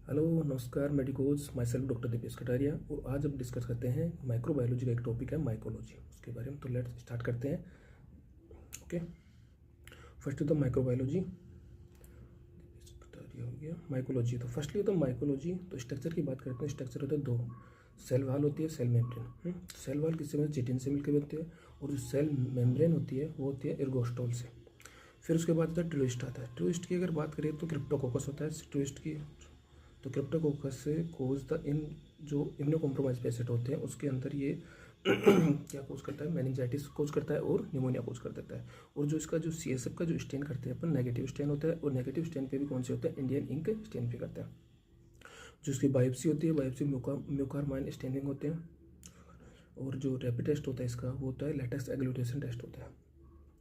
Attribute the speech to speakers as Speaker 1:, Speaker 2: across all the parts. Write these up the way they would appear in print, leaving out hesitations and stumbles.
Speaker 1: Hello नमस्कार medicos my self doctor Deepesh Kataria. और आज हम डिस्कस करते हैं माइक्रोबायोलॉजी का एक टॉपिक है माइकोलॉजी, उसके बारे में। तो लेट्स स्टार्ट करते हैं। ओके, फर्स्ट तो माइक्रोबायोलॉजी कटारिया हो गया। माइकोलॉजी तो फर्स्टली तो माइकोलॉजी तो स्ट्रक्चर की बात करते हैं। स्ट्रक्चर होता है दो, सेल वाल होती है, सेल मेम्ब्रेन। सेल वाल किससे बनते हैं? चिटिन से मिलकर बनते हैं। और जो सेल मेम्ब्रेन होती है वो होती है एर्गोस्टोल से। फिर उसके बाद होता है ट्विस्ट आता है। ट्विस्ट की अगर बात करें तो क्रिप्टोकोकस होता है ट्विस्ट की। तो क्रिप्टोकोकस से कोज द इन जो इम्यूनो कॉम्प्रोमाइज पेशेंट होते हैं उसके अंदर ये क्या कोज करता है? मेनिंजाइटिस कोज करता है और निमोनिया कोज कर देता है। और जो इसका जो CSF का जो स्टेन करते हैं अपन, नेगेटिव स्टेन होता है। और नेगेटिव स्टेन पे भी कौन से होते हैं? इंडियन इंक स्टेन पे करते हैं। जो इसकी बायोप्सी होती है, बायोप्सी म्यूकारमाइन स्टेनिंग होते हैं। और जो रैपिड टेस्ट होता है इसका वो होता है लेटेक्स एग्लूटेशन टेस्ट होता है।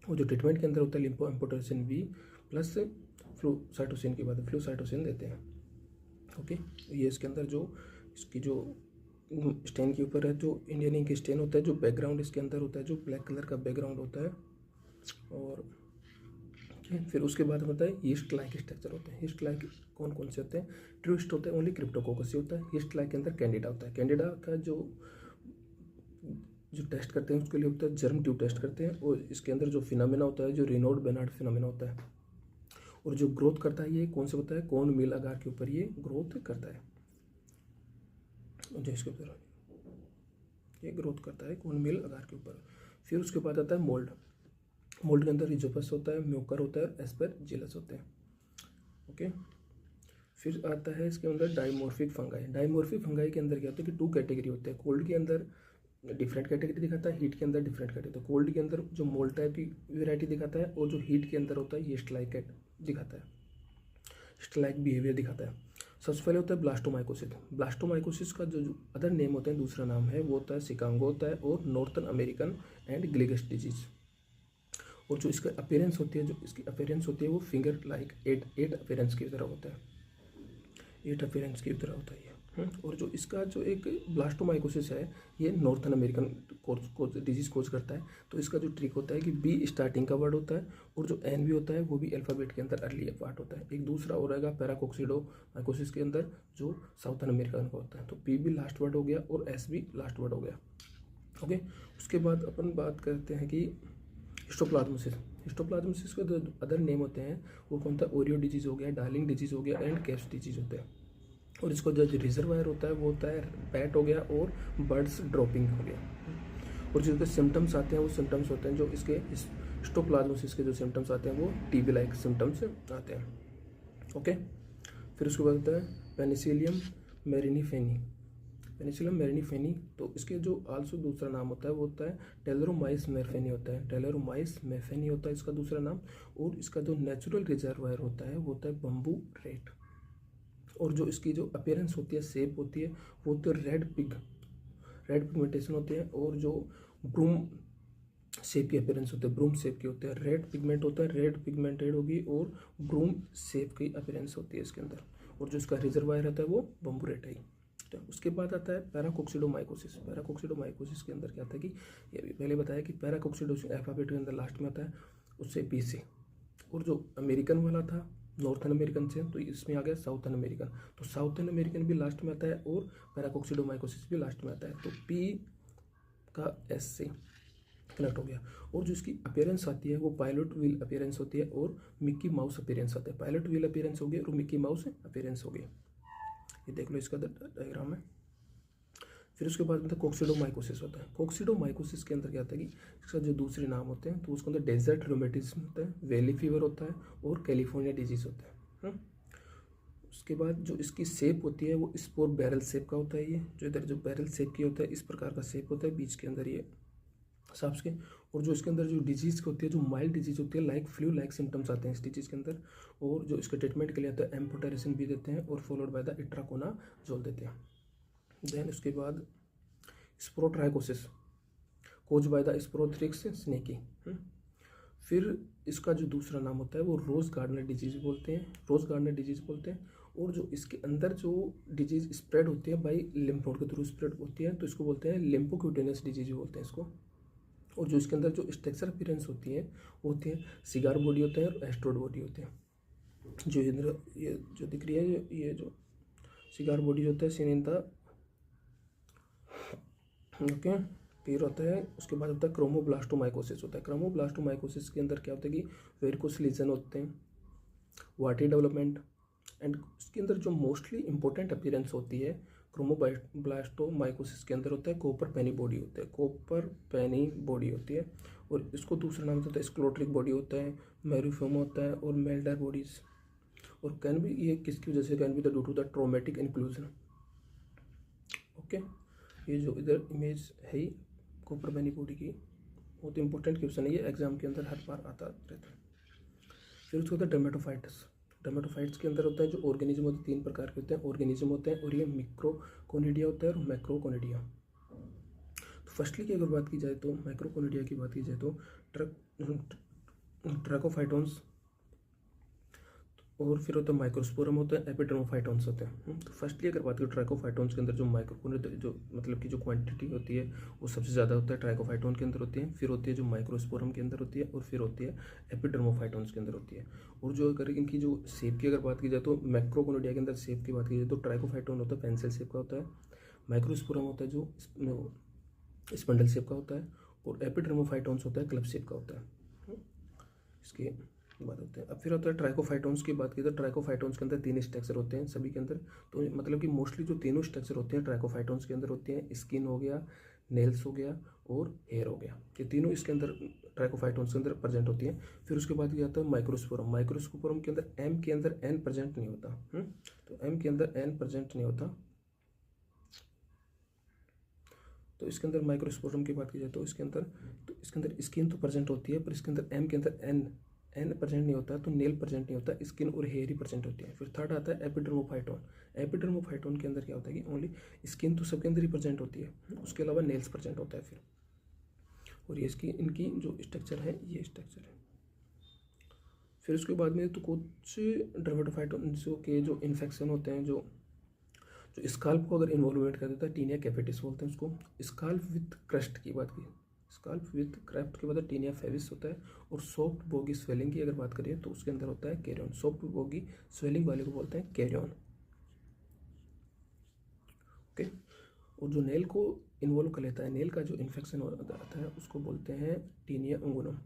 Speaker 1: और जो ट्रीटमेंट के अंदर होता है लिम्फो एम्पोटेरिसिन V प्लस फ्लूसाइटोसिन के बाद फ्लूसाइटोसिन देते हैं। ओके, ये इसके अंदर जो इसकी जो स्टेन के ऊपर है जो इंडियन इंक स्टेन होता है, जो बैकग्राउंड इसके अंदर होता है जो ब्लैक कलर का बैकग्राउंड होता है। और फिर उसके बाद होता है यीस्ट लाइक स्ट्रक्चर होते हैं। यीस्ट लाइक कौन कौन से होते हैं? ट्विस्ट होता है ओनली क्रिप्टोकोकस होता है। यीस्ट लाइक के अंदर कैंडिडा होता है। कैंडिडा का जो टेस्ट करते हैं उसके लिए होता है जर्म ट्यूब टेस्ट करते हैं। और इसके अंदर जो फिनोमेना होता है जो रेनॉल्ड बेनार्ड फिनोमेना होता है। और जो ग्रोथ करता है ये कौन से होता है? कौन मील आकार के ऊपर ये ग्रोथ करता है। जो इसके ऊपर ये ग्रोथ करता है कौन मील आकार के ऊपर। फिर उसके बाद आता है मोल्ड। मोल्ड के अंदर रिजोपस होता है, म्यूकर होता है और एस्परजिलस होते हैं। ओके, फिर आता है इसके अंदर डाइमॉर्फिक फंगाई। डाइमॉर्फिक फंगाई के अंदर क्या होता है कि 2 कैटेगरी होते हैं। कोल्ड के अंदर डिफरेंट कैटेगरी दिखाता है, हीट के अंदर डिफरेंट कैटेगरी। तो कोल्ड के अंदर जो मोल्ड टाइप की वेराइटी दिखाता है और जो हीट के अंदर होता है यीस्ट लाइक दिखाता है, यीस्ट लाइक बिहेवियर दिखाता है। सबसे पहले होता है ब्लास्टोमाइकोसिस। ब्लास्टोमाइकोसिस का जो अदर नेम होता है, दूसरा नाम है वो होता है सिकागो होता है और नॉर्थन अमेरिकन एंड ग्लिगस डिजीज। और जो इसका अपीयरेंस होती है, जो इसकी अपीयरेंस होती है वो फिंगर लाइक एट अपीयरेंस की तरह होता है। 8 अपीयरेंस की तरह होता है ये। और जो इसका जो एक ब्लास्टोमाइकोसिस है ये नॉर्थन अमेरिकन डिजीज कोज करता है। तो इसका जो ट्रिक होता है कि B स्टार्टिंग का वर्ड होता है और जो NB होता है वो भी अल्फ़ाबेट के अंदर अर्ली पार्ट होता है। एक दूसरा हो रहेगा पैराकोक्सिडोमाइकोसिस के अंदर जो साउथन अमेरिकन का होता है। तो P भी लास्ट वर्ड हो गया और S भी लास्ट वर्ड हो गया। ओके, उसके बाद अपन बात करते हैं कि हिस्टोप्लाज्मोसिस। हिस्टोप्लाज्मोसिस के जो अदर नेम होते हैं वो कौन था? ओरियो डिजीज हो गया, डार्लिंग डिजीज हो गया एंड कैप्स डिजीज होते हैं। और इसको जो रिजर्वायर होता है वो होता है पैट हो गया और बर्ड्स ड्रॉपिंग हो गया। और जो इसके सिम्टम्स आते हैं वो सिम्टम्स होते हैं जो इसके हिस्टोप्लाज्मोसिस के जो सिम्टम्स आते हैं वो TB लाइक सिम्टम्स आते हैं। ओके, फिर उसके बाद होता है पेनिसिलियम मेरिनीफेनी। पेनिसिलियम मेरिनीफेनी तो इसके जो आल्सो दूसरा नाम होता है वो होता है टेलरोमाइस मेरफेनी होता है। टेलरोमाइस मेरफेनी होता है इसका दूसरा नाम। और इसका जो नेचुरल रिजर्वायर होता है वो होता है बम्बू रेट। और जो इसकी जो अपीयरेंस होती है, शेप होती है वो होती है रेड पिगमेंटेशन होती है। और जो ब्रूम शेप की अपीयरेंस होती है, ब्रूम शेप की होती है। रेड पिगमेंट होता है, रेड पिगमेंटेड होगी और ब्रूम शेप की अपीयरेंस होती है इसके अंदर। और जो इसका रिजर्वायर रहता है वो बम्बू रेट है। तो उसके बाद आता है पैराकोक्सिडोमाइकोसिस। पैराकोक्सिडोमाइकोसिस के अंदर क्या आता है कि ये भी पहले बताया कि पैराकोक्सिडोसिस अल्फाबेट के अंदर लास्ट में आता है, उससे P से। और जो अमेरिकन वाला था नॉर्थन अमेरिकन से, तो इसमें आ गया साउथन अमेरिकन। तो साउथन अमेरिकन भी लास्ट में आता है और पैराकोक्सिडोमाइकोसिस भी लास्ट में आता है। तो P का S से कनेक्ट हो गया। और जो इसकी अपीयरेंस आती है वो पायलट व्हील अपीयरेंस होती है और मिक्की माउस अपीयरेंस आता है। पायलट व्हील अपीयरेंस हो गया और मिक्की माउस अपीयरेंस हो गई। ये देख लो इसका डायग्राम है। फिर उसके बाद मतलब कोक्सिडोमाइकोसिस होता है। कोक्सिडोमाइकोसिस के अंदर क्या होता है कि इसका जो दूसरे नाम होते हैं तो उसके अंदर डेजर्ट रोमेटिज्म होता है, वैली फीवर होता है और कैलिफोर्निया डिजीज होता है। उसके बाद जो इसकी शेप होती है वो स्पोर बैरल शेप का होता है। ये जो इधर जो बैरल शेप की होता है इस प्रकार का शेप होता है, बीच के अंदर ये सांप के। और जो इसके अंदर जो डिजीज होती है, जो माइल्ड डिजीज होती है लाइक फ्लू लाइक सिम्टम्स आते हैं इस डिजीज के अंदर। और जो इसके ट्रीटमेंट के लिए आता है एम्पोटेरिसिन भी देते हैं और फॉलोड बाय द इट्राकोनाजोल देते हैं। देन उसके बाद स्पोरोट्राइकोसिस कोज बाय द स्पोरोथ्रिक्स स्नेकी। फिर इसका जो दूसरा नाम होता है वो रोज गार्डनर डिजीज बोलते हैं, रोज गार्डनर डिजीज बोलते हैं। और जो इसके अंदर जो डिजीज स्प्रेड होती है बाई लिम्फ नोड के थ्रू स्प्रेड होती है तो इसको बोलते हैं लिम्फोक्यूटेनियस डिजीज बोलते हैं इसको। और जो इसके अंदर जो स्ट्रक्चर अपीयरेंस होती है वो होती है सिगार बॉडी होता है और एस्ट्रोड बॉडी होते हैं। जो इधर ये जो दिख रही है ये जो सिगार बॉडीज होता है सीन इन द ओके। फिर होता है उसके बाद होता है क्रोमोब्लास्टोमाइकोसिस होता है। क्रोमोब्लास्टोमाइकोसिस के अंदर क्या होता है कि वेरिकोस लीजन होते हैं, वाटी डेवलपमेंट, एंड उसके अंदर जो मोस्टली इंपॉर्टेंट अपीयरेंस होती है क्रोमोब्लास्टोमाइकोसिस के अंदर होता है कॉपर पेनी बॉडी होता है, कॉपर पेनी बॉडी होती है। और इसको दूसरा नाम होता है स्क्लोट्रिक बॉडी होता है, मेरिफोम होता है और मेल्डर बॉडीज। और कैन भी ये किसकी वजह से can be the due to the traumatic inclusion. Okay, ये जो इधर इमेज है कॉपर पेनी बॉडी की, बहुत इंपॉर्टेंट क्वेश्चन है ये, एग्जाम के अंदर हर बार आता रहता है। फिर उसके होता है डर्मेटोफाइट्स। डर्मेटोफाइट्स के अंदर होता है जो ऑर्गेनिज्म होते हैं, 3 प्रकार के होते हैं ऑर्गेनिज्म होते हैं, और ये मिक्रोकोनिडिया होता है और मैक्रोकोनिडिया। तो फर्स्टली की अगर बात की जाए तो मैक्रोकोनिडिया की बात की जाए तो ट्रैकोफाइटोन्स, और फिर होता है माइक्रोस्पोरम होता है, एपिडर्मोफाइटोन्स होते हैं। तो फर्स्टली अगर बात करें ट्राइकोफाइटोन्स के अंदर जो माइक्रोकोनिडिया जो मतलब की जो क्वांटिटी होती है वो सबसे ज़्यादा होता है ट्राइकोफाइटोन के अंदर होती है, फिर होती है जो माइक्रोस्पोरम के अंदर होती है, और फिर होती है एपिडर्मोफाइटोन्स के अंदर होती है। और जो अगर इनकी जो शेप की अगर बात की जाए तो मैक्रोकोनिडिया के अंदर शेप की बात की जाए तो ट्राइकोफाइटोन होता है पेंसिल शेप का होता है, माइक्रोस्पोरम होता है जो स्पंडल शेप का होता है, और एपिडर्मोफाइटोन्स होता है क्लब शेप का होता है। इसके बात होते हैं। अब फिर होता है ट्राइकोफाइटोन्स की बात की तो ट्राइकोफाइटोन्स के अंदर 3 स्ट्रक्चर होते हैं सभी के अंदर। तो मतलब कि मोस्टली जो तीनों स्ट्रक्चर होते हैं ट्राइकोफाइटोन्स के अंदर होते हैं, स्किन हो गया, नेल्स हो गया और हेयर हो गया, ये तीनों इसके अंदर ट्राइकोफाइटोन्स के अंदर प्रेजेंट होती है। फिर उसके बाद किया जाता है माइक्रोस्पोरम। माइक्रोस्पोरम के अंदर एम के अंदर एन प्रेजेंट नहीं होता। तो एम के अंदर एन प्रेजेंट नहीं होता। तो इसके अंदर माइक्रोस्पोरम की बात की जाए तो इसके अंदर स्किन तो प्रेजेंट होती है, पर इसके अंदर एम के अंदर एन प्रेजेंट नहीं होता, तो नेल प्रेजेंट नहीं होता, स्किन और हेयर ही प्रेजेंट होती है। फिर थर्ड आता है एपिडर्मोफाइटोन। एपिडर्मोफाइटोन के अंदर क्या होता है कि ओनली स्किन तो सबके अंदर ही प्रेजेंट होती है, उसके अलावा नेल्स प्रेजेंट होता है। फिर और ये इसकी इनकी जो स्ट्रक्चर है ये स्ट्रक्चर है। फिर उसके बाद में तो कुछ डर्मेटोफाइटोन के जो इन्फेक्शन होते हैं जो स्काल्प को अगर इन्वॉल्वमेंट कर देता है, टीनिया कैपिटिस बोलते हैं उसको। स्काल्प विथ क्रस्ट की बात की, स्काल्प विथ क्रस्ट के बाद टीनिया फेविस होता है। और सॉफ्ट बोगी स्वेलिंग की अगर बात करें तो उसके अंदर होता है कैरियन। सॉफ्ट बोगी स्वेलिंग वाले को बोलते हैं कैरियन। ओके, और जो नेल को इन्वॉल्व कर लेता है, नेल का जो इन्फेक्शन आता है उसको बोलते हैं टीनिया अंगुनम।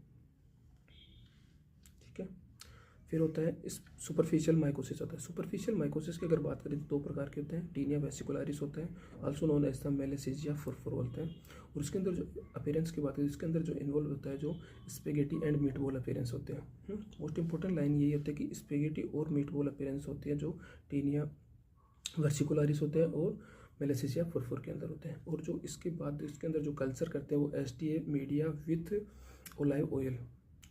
Speaker 1: ठीक है, फिर होता है इस सुपरफिशियल माइकोसिस होता है। सुपरफिशियल माइकोसिस की अगर बात करें तो 2 प्रकार के होते हैं। टीनिया वेसिकुलरिस होता है, also known as the Malassezia furfur बोलते हैं। और इसके अंदर जो अपीयरेंस की बात करें, इसके अंदर जो इन्वॉल्व होता है जो स्पेगेटी एंड मीटबॉल अपीयरेंस होते हैं। मोस्ट इंपॉर्टेंट लाइन यही होती है कि स्पेगेटी और मीटबॉल अपीयरेंस होती है जो टीनिया वेसिकुलरिस होते हैं और मेलेसिजिया फुरफुर के अंदर होते हैं। और जो इसके बाद इसके अंदर जो कल्चर करते हैं वो एसटीए मीडिया विथ ओलाइव ऑयल।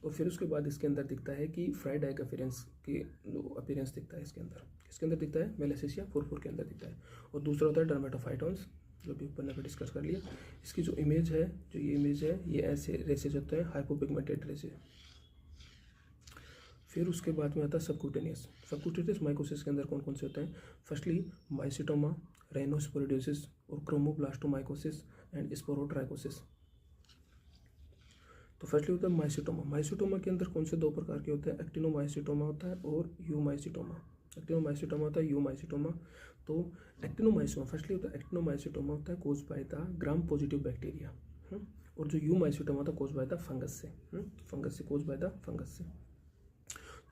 Speaker 1: और फिर उसके बाद इसके अंदर दिखता है कि फ्राइड एग अपीयरेंस की अपीयरेंस दिखता है इसके अंदर दिखता है मेलेसिजिया फुरफुर के अंदर दिखता है। और दूसरा होता है डर्मेटोफाइटोन्स जो भी ऊपर ने डिस्कस कर लिया। इसकी जो इमेज है ये ऐसे रेसेज होते हैं, हाइपोपिगमेंटेड रेसेज। फिर उसके बाद में आता है सबक्यूटेनियस माइकोसिस के अंदर कौन कौन से होते हैं। फर्स्टली माइसिटोमा, रेनोस्पोरिडोसिस और क्रोमोब्लास्टोमाइकोसिस एंड स्पोरोट्राइकोसिस। तो फर्स्टली होता है माइसिटोमा। माइसिटोमा के अंदर कौन से 2 प्रकार के होते हैं, एक्टिनोमाइसिटोमा होता है और यूमाइसिटोमा। एक्टिनोमाइसिटोमा होता है, यूमाइसिटोमा। तो एक्टिनोमाइसिटोमा फर्स्टली होता है, एक्टिनोमाइसिटोमा होता है caused by the gram positive bacteria. और जो यूमाइसिटोमा होता है कोज बाय द फंगस से कोज बाय द फंगस से।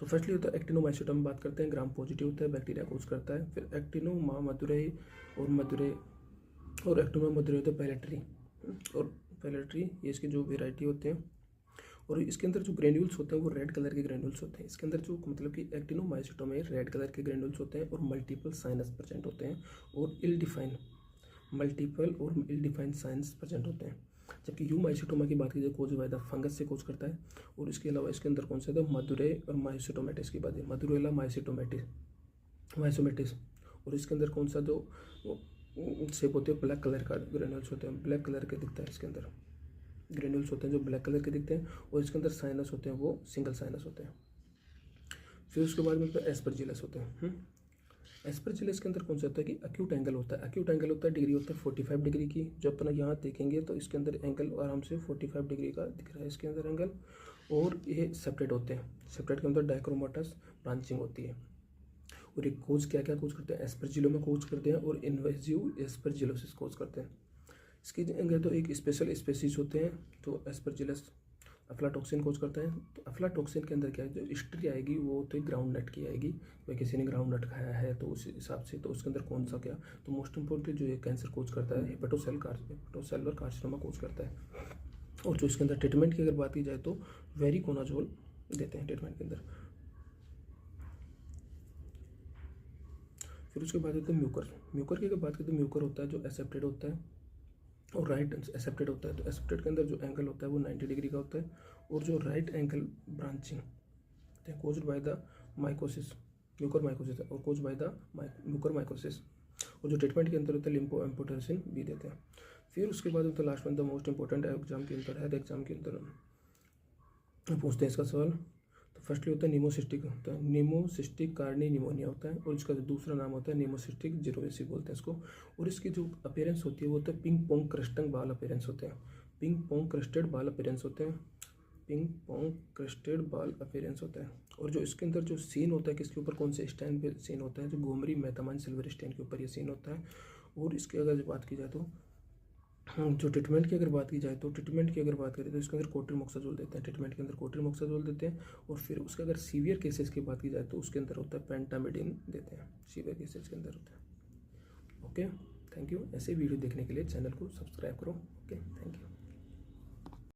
Speaker 1: तो फर्स्टली होता है एक्टिनोमाइसिटोमा बात करते हैं, ग्राम पॉजिटिव होता है, बैक्टीरिया कोज करता है। फिर एक्टिनोमा मधुरेई और एक्टिनोमा मधुरेई होता है पैलेट्री और पैलेट्री, ये इसके जो वेराइटी होते हैं। और इसके अंदर जो ग्रेन्यूल्स होते हैं वो रेड कलर के ग्रेन्यूल्स होते हैं। इसके अंदर जो मतलब कि एक्टिनोमाइसिटोमा में रेड कलर के ग्रेन्यूल्स होते हैं और मल्टीपल साइनस प्रेजेंट होते हैं और इल डिफाइंड साइनस प्रेजेंट होते हैं। जबकि यूमाइसिटोमा की बात की जाए कोज बाय द फंगस से कोज करता है। और इसके अलावा इसके अंदर कौन सा था, मधुरे और माइसिटोमेटिस की बात है, मधुरेला माइसोमेटिस। और इसके अंदर कौन सा जो शेप होते हैं, ब्लैक कलर का ग्रेन्यूल्स होते हैं, ब्लैक कलर के दिखता है इसके अंदर ग्रेन्यूल्स होते हैं जो ब्लैक कलर के दिखते हैं। और इसके अंदर साइनस होते हैं वो सिंगल साइनस होते हैं। फिर उसके बाद में एस्परजिलस होते हैं। एस्परजिलस के अंदर कौन सा होता है कि अक्यूट एंगल होता है। अक्यूट एंगल होता है डिग्री होता है 45 डिग्री की। जब अपना यहाँ देखेंगे तो इसके अंदर एंगल आराम से 45 डिग्री का दिख रहा है इसके अंदर एंगल। और ये सेपरेट होते हैं, सेपरेट के अंदर डाइक्रोमाटस ब्रांचिंग होती है। और एक कोज क्या क्या कोज करते हैं, एस्परजिलोमा कोज करते हैं और इन्वेजिव एस्परजिलोसिस कोज करते हैं। इसके अंदर तो एक स्पेशल स्पेसीज होते हैं तो एस्परजिलस अफ्लाटॉक्सिन कोज करता है। तो अफ्लाटॉक्सिन के अंदर क्या है, जो हिस्ट्री आएगी वो तो ग्राउंड नट की आएगी, भाई किसी ने ग्राउंड नट खाया है तो उस हिसाब से, तो उसके अंदर कौन सा क्या, तो मोस्ट इंपॉर्टेंट जो ये कैंसर कोज करता है हेपेटोसेलुलर कार्सिनोमा कोज करता है। और जो इसके अंदर ट्रीटमेंट की अगर बात की जाए तो वेरिकोनाजोल देते हैं ट्रीटमेंट के अंदर। फिर उसके बाद होता है म्यूकर की अगर बात करें तो म्यूकर होता है जो एक्सेप्टेड होता है और राइट एक्सेप्टेड होता है। तो एक्सेप्टेड के अंदर जो एंगल होता है वो 90 डिग्री का होता है और जो right angle branching caused by the mycosis, mucormycosis और caused by the mucormycosis. और जो ट्रीटमेंट के अंदर होता है लिम्फो एम्पोटेंसिन भी देते हैं। फिर उसके बाद होता है लास्ट में द मोस्ट इंपॉर्टेंट एग्जाम के अंदर है, एग्जाम के अंदर पूछते हैं इसका सवाल। तो फर्स्टली होता है नीमोसिस्टिक, होता है नीमोसिस्टिक कार्नी निमोनिया होता है और इसका जो दूसरा नाम होता है नीमोसिस्टिक जीरोवेसी बोलते हैं इसको। और इसकी जो अपीयरेंस होती है वो होता है पिंग पोंग क्रस्टंग बाल अपीयरेंस होते हैं, पिंग पोंग क्रस्टेड बाल अपीयरेंस होते हैं, पिंग पोंग क्रस्टेड बाल अपीयरेंस होता है। और जो इसके अंदर जो सीन होता है किसके ऊपर, कौन से स्टैंड पे सीन होता है, जो गोमरी मेथामाइन सिल्वर स्टैंड के ऊपर ये सीन होता है। और इसकी अगर बात की जाए तो जो ट्रीटमेंट की अगर बात की जाए तो ट्रीटमेंट की अगर बात करें तो इसके अंदर कोट्रिमोक्साजोल देते हैं, ट्रीटमेंट के अंदर कोट्रिमोक्साजोल देते हैं। और फिर उसके अगर सीवियर केसेस की बात की जाए तो उसके अंदर होता है पेंटामिडिन देते हैं, सीवियर केसेस के अंदर होता है। Okay, thank you. ऐसे वीडियो देखने के लिए चैनल को सब्सक्राइब करो। Okay, thank you.